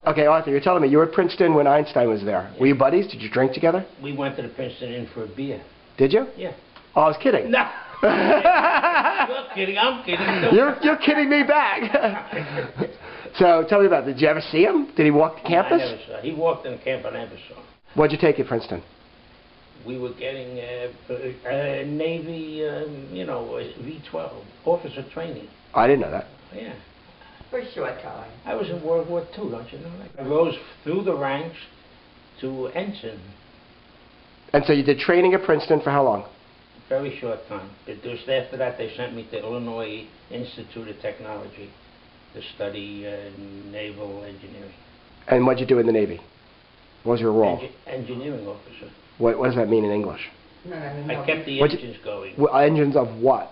Okay, Arthur, you're telling me you were at Princeton when Einstein was there. Yeah. Were you buddies? Did you drink together? We went to the Princeton Inn for a beer. Did you? Yeah. Oh, I was kidding. No. You're kidding. I'm kidding. You're kidding me back. So tell me about it. Did you ever see him? Did he walk the campus? I never saw. He walked in the camp. I never saw him. What'd you take at Princeton? We were getting Navy, V-12 officer training. I didn't know that. Yeah. For a short time. I was in World War II, don't you know that? I rose through the ranks to ensign. And so you did training at Princeton for how long? Very short time. Just after that, they sent me to Illinois Institute of Technology to study naval engineering. And what'd you do in the Navy? What was your role? Engineering officer. What does that mean in English? No. I kept the What'd engines going Engines of what?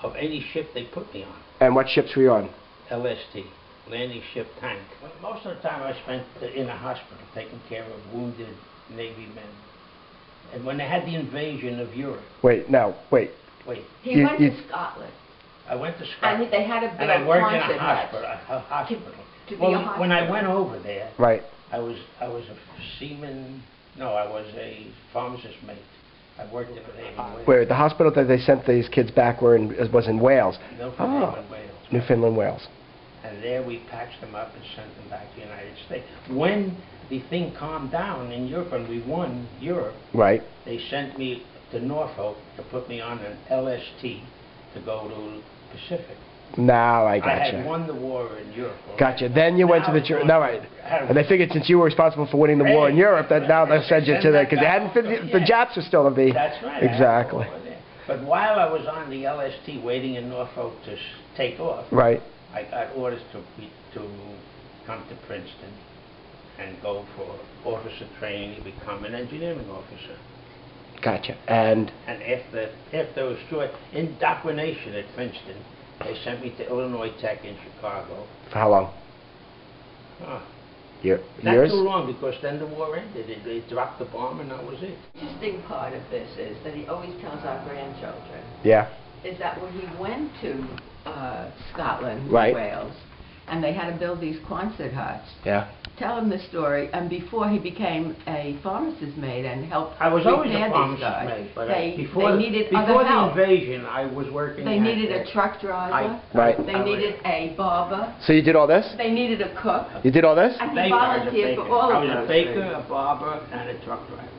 of any ship they put me on. And what ships were you on? LST, landing ship tank. Most of the time I spent in a hospital taking care of wounded Navy men. And when they had the invasion of Europe. Wait. He went to Scotland. I went to Scotland. And they had a big and I worked in a concert hospital. To be Well, a hospital. when I went over there, Right. I was a seaman. No, I was a pharmacist mate. I worked in a Navy Wales. Where the hospital that they sent these kids back was in Wales. Newfoundland, Wales. Newfoundland, Wales. And there we patched them up and sent them back to the United States. When the thing calmed down in Europe and we won Europe, Right. they sent me to Norfolk to put me on an LST to go to the Pacific. Now I I gotcha. had won the war in Europe. Gotcha. Then you went to the no, right. And they figured since you were responsible for winning the war in Europe, that now they'll send you to the, because they hadn't the Japs are still to be. That's right. Exactly. But while I was on the LST waiting in Norfolk to take off, Right. I got orders to come to Princeton and go for officer training to become an engineering officer. Gotcha. And after it was short indoctrination at Princeton, they sent me to Illinois Tech in Chicago. for how long? Not Years? too long, because then the war ended. They dropped the bomb and that was it. The interesting part of this is that he always tells our grandchildren Yeah. is that when he went to Scotland, Right. Wales, and they had to build these Quonset huts. Yeah. Tell him the story. And before he became a pharmacist mate and helped I was always repair a these pharmacist guys, mate, but they before needed the other help. invasion, I was working. They needed a truck driver. Right. They needed a barber. So you did all this? They needed a cook. You did all this? And he Baker, I was a volunteered for baker. all I of was those a baker, things. a barber, and a truck driver.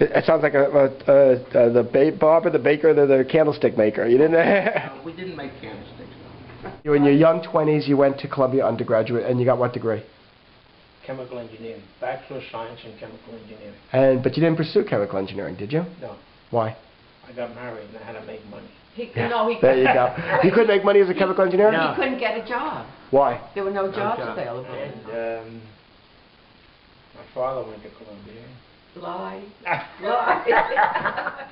It sounds like the barber, the baker, the candlestick maker. You didn't. We didn't make candlesticks, though. In your young 20s, you went to Columbia undergraduate, and you got what degree? Chemical engineering, Bachelor of Science in Chemical Engineering. But you didn't pursue chemical engineering, did you? No, Why? I got married and I had to make money. No, he There you go. You couldn't make money as a chemical engineer? No. He couldn't get a job. Why? There were no jobs job. available. And my father went to Columbia. Lie. Lie.